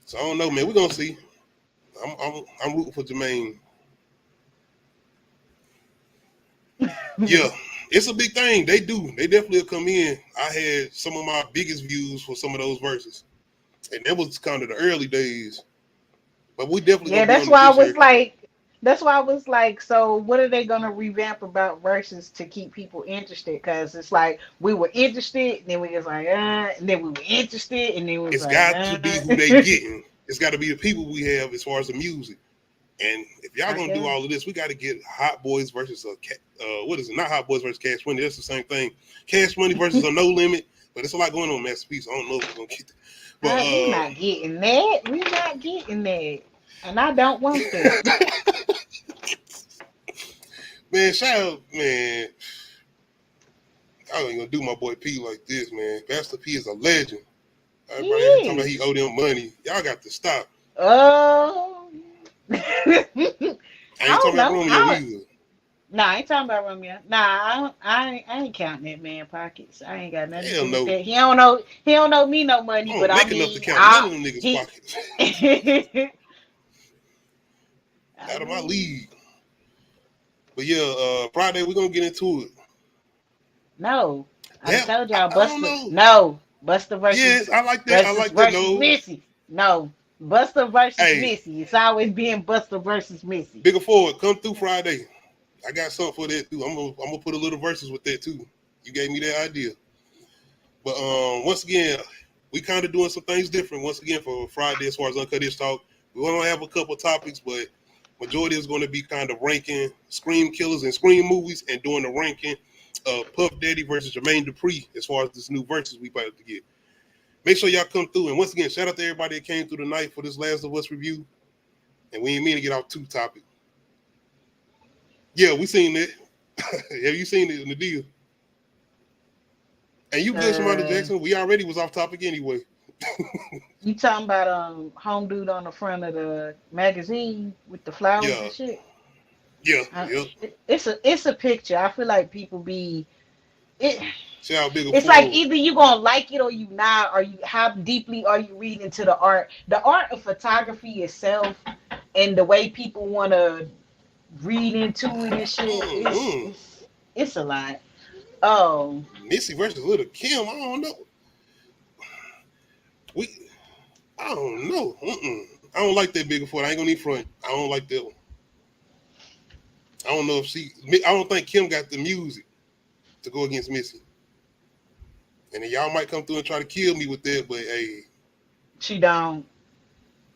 So I don't know, man. We're gonna see. I'm rooting for Jermaine. Yeah. It's a big thing. They do. They definitely will come in. I had some of my biggest views for some of those verses. And that was kind of the early days. But we definitely that's why I was like, so what are they gonna revamp about verses to keep people interested? Because it's like we were interested, and then we was like, and then we were interested, and then we was it's like, got to be who they getting. It's got to be the people we have as far as the music. And if y'all gonna do all of this, we got to get Hot Boys versus what is it? Not Hot Boys versus Cash Money. That's the same thing. Cash Money versus a No Limit. But it's a lot going on, Masterpiece. I don't know if we're gonna get that. But we're not getting that. We're not getting that, and I don't want that. Man, shout out, man. I ain't gonna do my boy P like this, man. Pastor P is a legend. Everybody talking about he owe them money. Y'all got to stop. Oh. I ain't talking about Romeo either. Nah, I ain't talking about Romeo. Nah, I ain't counting that man pockets. I ain't got nothing to do with that. He don't know me no money, but I mean, enough to count none of them niggas' pockets. Out of my league. But yeah, Friday we're gonna get into it. No, I told y'all Busta. No, Busta versus. Yes, I like that. I like that. No, Missy. No, Busta versus Missy. It's always being Busta versus Missy. Bigger Ford, come through Friday. I got something for that too. I'm gonna put a little verses with that too. You gave me that idea. But once again, we kind of doing some things different. Once again for Friday, as far as Uncut Ish Talk, we want to have a couple topics, but majority is going to be kind of ranking Scream killers and Scream movies, and doing the ranking of Puff Daddy versus Jermaine Dupri as far as this new verses we about to get. Make sure y'all come through. And once again, shout out to everybody that came through tonight for this Last of Us review. And we ain't mean to get off too topic. Yeah, we seen it. Have you seen it in the deal? And you good, Shamanda Jackson? We already was off topic anyway. You talking about home dude on the front of the magazine with the flowers and shit? Yeah, It's a picture. I feel like people be it. See how big It's like either you gonna like it or you not, or you how deeply are you reading into the art? The art of photography itself and the way people want to read into it and shit. It's a lot. Oh, Missy versus Little Kim. I don't know. I don't know. I don't like that Bigger Foot. I ain't gonna need front. I don't like that one. I don't know if I don't think Kim got the music to go against Missy. And then y'all might come through and try to kill me with that, but hey. She don't.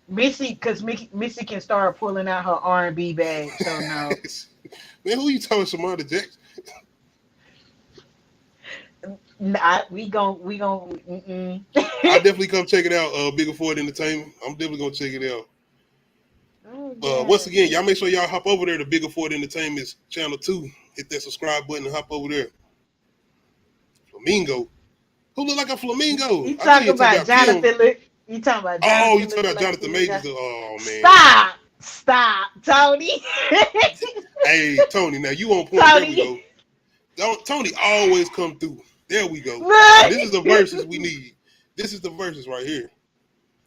Missy can start pulling out her R&B bag, so no. Man, who you talking, Shamanda Jackson? We gon' I'll definitely come check it out, Bigger Ford Entertainment. I'm definitely gonna check it out. Once again, y'all make sure y'all hop over there to Bigger Ford Entertainment's channel 2. Hit that subscribe button and hop over there. Flamingo. Who look like a flamingo? You talking about Jonathan? You talking about Jonathan? Oh, you talking about Jonathan Majors? Oh man! Stop, Tony. Hey, Tony. Now you on point. Tony. There we go. Tony always come through. There we go. Now, this is the verses we need. This is the verses right here.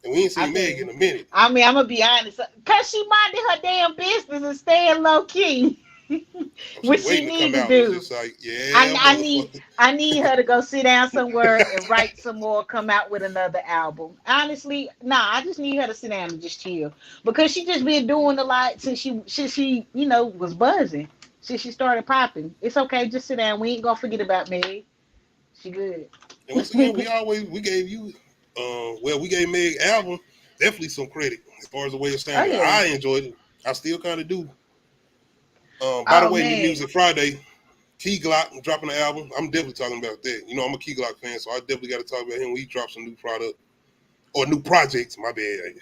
And we ain't seen Meg in a minute. I mean, I'm gonna be honest, cause she minded her damn business and staying low key. What she need to do. Like, I need her to go sit down somewhere and write some more, come out with another album. Honestly, I just need her to sit down and just chill. Because she just been doing a lot since she was buzzing. Since she started popping. It's okay, just sit down. We ain't gonna forget about Meg. She good. And once again, we gave you we gave Meg album definitely some credit as far as the way it sounded. Oh, yeah. I enjoyed it. I still kind of do. By the way, New Music Friday, Key Glock dropping the album. I'm definitely talking about that. You know, I'm a Key Glock fan, so I definitely got to talk about him when he drops some new product or new projects. My bad.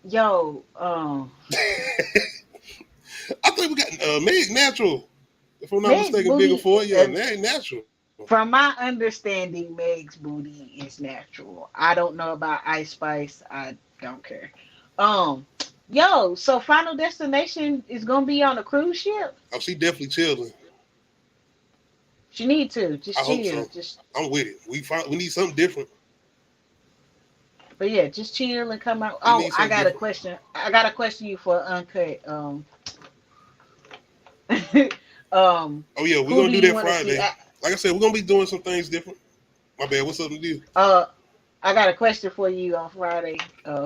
Yo, I think we got Meg Natural. If I'm not mistaken, Bigger Four. Yeah, Meg Natural. From my understanding, Meg's booty is natural. I don't know about Ice Spice. I don't care. Yo, so Final Destination is gonna be on a cruise ship? Oh, she definitely chilling. She need to just chill. So. I'm with it. We need something different. But yeah, just chill and come out. Oh, I got a question. I got a question you for Uncut. Oh yeah, we're gonna do that Friday. Like I said, we're gonna be doing some things different. My bad. What's up to do? I got a question for you on Friday.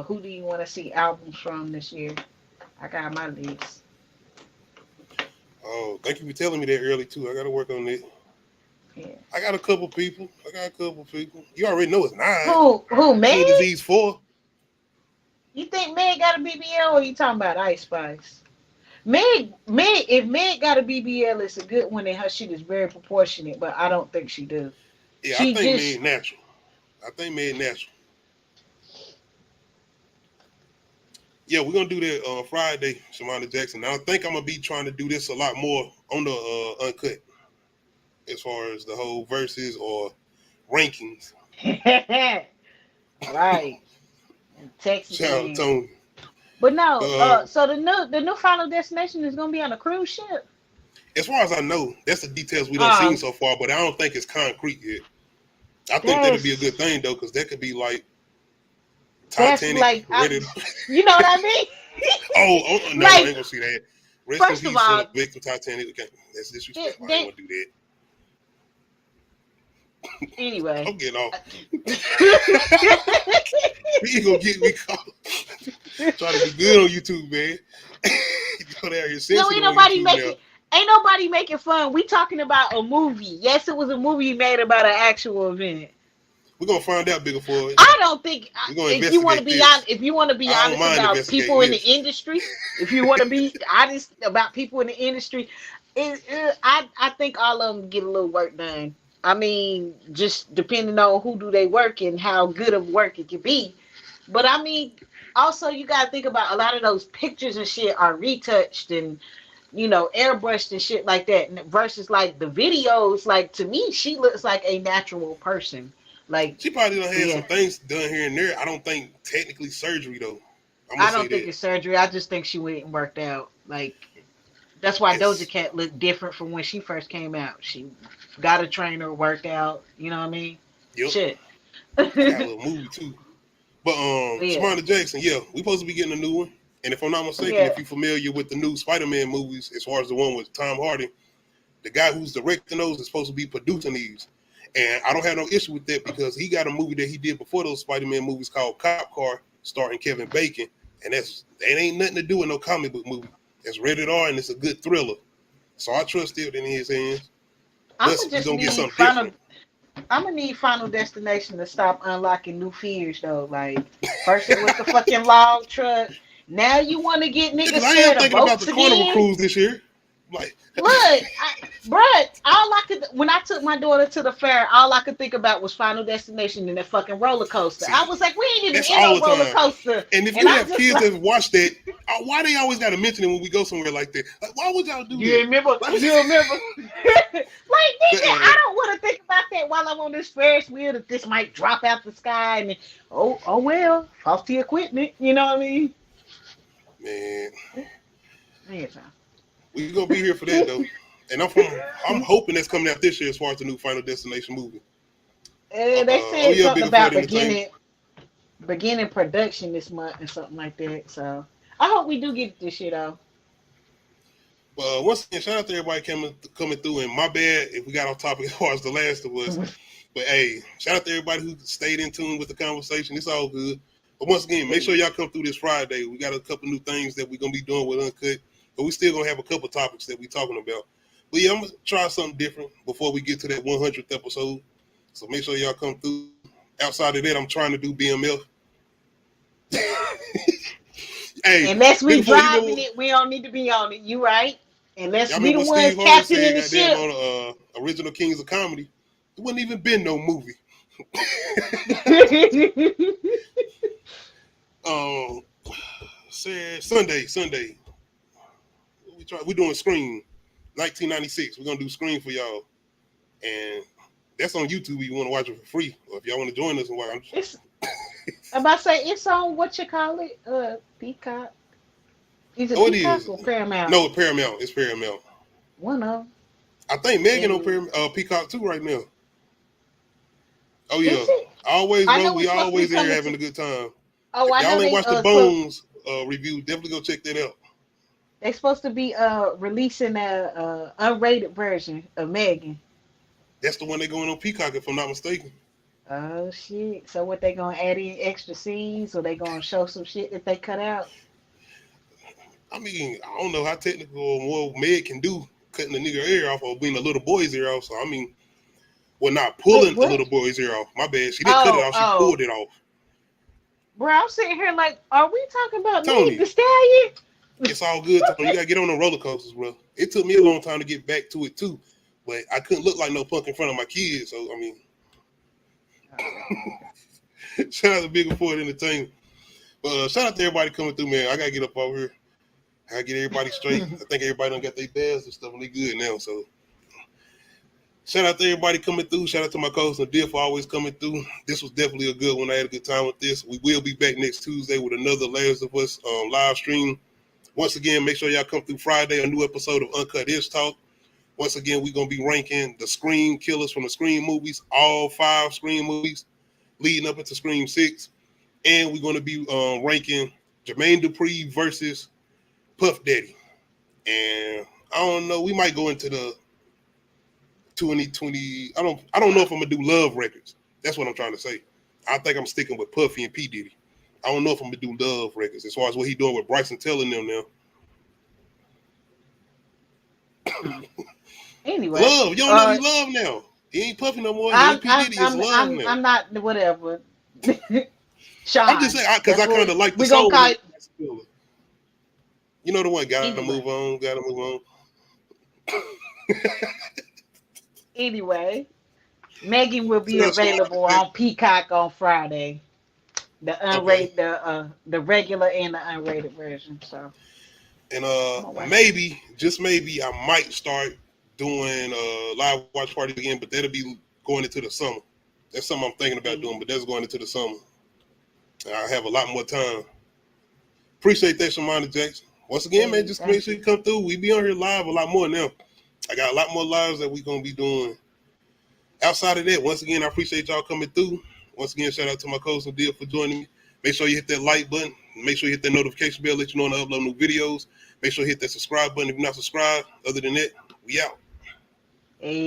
Who do you want to see albums from this year? I got my list. Oh, thank you for telling me that early too. I got to work on it. Yeah. I got a couple people. You already know it's 9. Who Meg? Disease 4. You think Meg got a BBL or you talking about Ice Spice? Meg, if Meg got a BBL, it's a good one and her shit is very proportionate, but I don't think she does. Yeah, I think Meg natural. Yeah, we're gonna do that on Friday, Shamanda Jackson. Now I think I'm gonna be trying to do this a lot more on the Uncut, as far as the whole verses or rankings. Right. Texas. Shout out Tony. But no, so the new Final Destination is gonna be on a cruise ship. As far as I know, that's the details we don't seen so far, but I don't think it's concrete yet. I think that'd be a good thing though, because that could be like Titanic. Like, you know what I mean? oh no, like, I ain't gonna see that. Rest in peace, victim Titanic. Okay, that's disrespectful. I ain't gonna do that. Anyway, I'm getting off. You gonna get me caught. Trying to be good on YouTube, man. Go down here. No, ain't nobody making fun. We talking about a movie. Yes, it was a movie made about an actual event. We're gonna find out bigger for it. I don't think if you want to be honest about people in the industry, if you want to be honest about people in the industry, I think all of them get a little work done. I mean, just depending on who do they work and how good of work it can be. But I mean, also you gotta think about a lot of those pictures and shit are retouched and airbrushed and shit like that. Versus like the videos, like to me, she looks like a natural person. Like She probably done had yeah, some things done here and there. I don't think technically surgery though. I'm I gonna say don't think that. it's surgery. I just think she went and worked out. Like that's why Doja It's Cat looked different from when she first came out. She got a trainer, worked out. You know what I mean? yep. Shit. I got a little movie too. But Yeah, Sharonda Jackson, yeah, we supposed to be getting a new one. And if I'm not mistaken, yeah. if you're familiar with the new Spider-Man movies, as far as the one with Tom Hardy, the guy who's directing those is supposed to be producing these. And I don't have no issue with that because he got a movie that he did before those Spider-Man movies called Cop Car, starring Kevin Bacon. And that ain't nothing to do with no comic book movie. It's rated R and it's a good thriller. So I trust it in his hands. I'm Plus, gonna we're just gonna get need something final. different. I'm gonna need Final Destination to stop unlocking new fears though. Like first it was the fucking log truck. Now you want to get niggas Because I am scared of thinking about boats the Carnival again? Cruise this year. Like, Look, bruh, all I could when I took my daughter to the fair, all I could think about was Final Destination and that fucking roller coaster. I see, was like, we ain't even that's in all no the roller time. coaster, And if and you I'm have just kids like, that watch that, why they always got to mention it when we go somewhere like that? Like, why would y'all do you that? remember? Like, You remember? Like nigga, uh, I don't want to think about that while I'm on this Ferris wheel that this might drop out the sky and oh well, faulty equipment. You know what I mean? man, Yeah, so. we gonna be here for that though. And I'm hoping that's coming out this year as far as the new Final Destination movie. They Oh said yeah, something Bigger about Fat Entertainment. beginning production this month and something like that. So I hope we do get this shit though. But once again, shout out to everybody coming through. And my bad if we got off topic as far as The Last of Us. But hey, shout out to everybody who stayed in tune with the conversation. It's all good. But once again, make sure y'all come through this Friday. We got a couple new things that we're gonna be doing with Uncut, but we still gonna have a couple topics that we talking about. But yeah, I'm gonna try something different before we get to that 100th episode. So make sure y'all come through. Outside of that, I'm trying to do BMF. Hey, Unless we before you driving know, it, we don't need to be on it. You right? Unless y'all we remember the what ones Steve Harvey captaining said, the goddamn, ship. on Original Kings of Comedy? There wouldn't even been no movie. Um, Sunday. We doing Scream, 1996. We're gonna do Scream for y'all, and that's on YouTube if you want to watch it for free, or if y'all want to join us and watch. It's I'm about to say it's on what you call it, Peacock. Is it Oh, it Peacock is. or Paramount? No, Paramount. It's Paramount. One of them. I think Megan on And Peacock too right now. Oh is yeah, it? always, I bro. know We it's supposed to be always in here coming having to. a good time. Oh, If I know y'all ain't they watched the Bones review, definitely go check that out. they supposed to be releasing a unrated version of Megan. That's the one they're going on Peacock, if I'm not mistaken. Oh shit! So what they gonna add in extra scenes, or they gonna show some shit that they cut out? I mean, I don't know how technical or what Meg can do cutting the nigga ear off or being a little boy's ear off. So I mean, well, not Wait, pulling a what? little boy's ear off. My bad. She didn't cut it off. She Oh, pulled it off. bro, I'm sitting here like, are we talking about Meg Tony, the Stallion? it's all good, Tony. You gotta get on the roller coasters, bro. It took me a long time to get back to it too, but I couldn't look like no punk in front of my kids. So I mean, shout out to Bigger Ford Entertainment. But shout out to everybody coming through, man. I gotta get up over here. I gotta get everybody straight. I think everybody done got their bags and stuff, and they good now. So shout out to everybody coming through. Shout out to my co-host Nadir for always coming through. This was definitely a good one. I had a good time with this. We will be back next Tuesday with another Last of Us live stream. Once again, make sure y'all come through Friday, a new episode of Uncut Ish Talk. Once again, we're going to be ranking the Scream killers from the Scream movies, all 5 Scream movies, leading up into Scream 6. And we're going to be ranking Jermaine Dupri versus Puff Daddy. And I don't know, we might go into the 2020. I don't know if I'm going to do Love Records. That's what I'm trying to say. I think I'm sticking with Puffy and P. Diddy. I don't know if I'm going to do Love Records as far as what he's doing with Bryson telling them now. Anyway, Love. You don't know he Love now. He ain't Puffy no more. He ain't P. Diddy. It's Love now. I'm not whatever. Sean. I'm just saying, because I kind of like the we gonna song. call it You know the one, gotta anyway. move on, gotta move on. Anyway, Megan will be Tell somebody available that- on Peacock on Friday. The Okay. unrated, the regular and the unrated version. So And I'm gonna watch it. maybe, just maybe, I might start doing live watch party again, but that'll be going into the summer. That's something I'm thinking about doing, but that's going into the summer. And I have a lot more time. Appreciate that, Shamanda Jackson. Once again, man, just make sure you come through. We be on here live a lot more now. I got a lot more lives that we gonna be doing. Outside of that, once again, I appreciate y'all coming through. Once again, shout out to my co-host Deal for joining me. Make sure you hit that like button. Make sure you hit that notification bell, let you know when I upload new videos. Make sure you hit that subscribe button if you're not subscribed. Other than that, we out. Hey.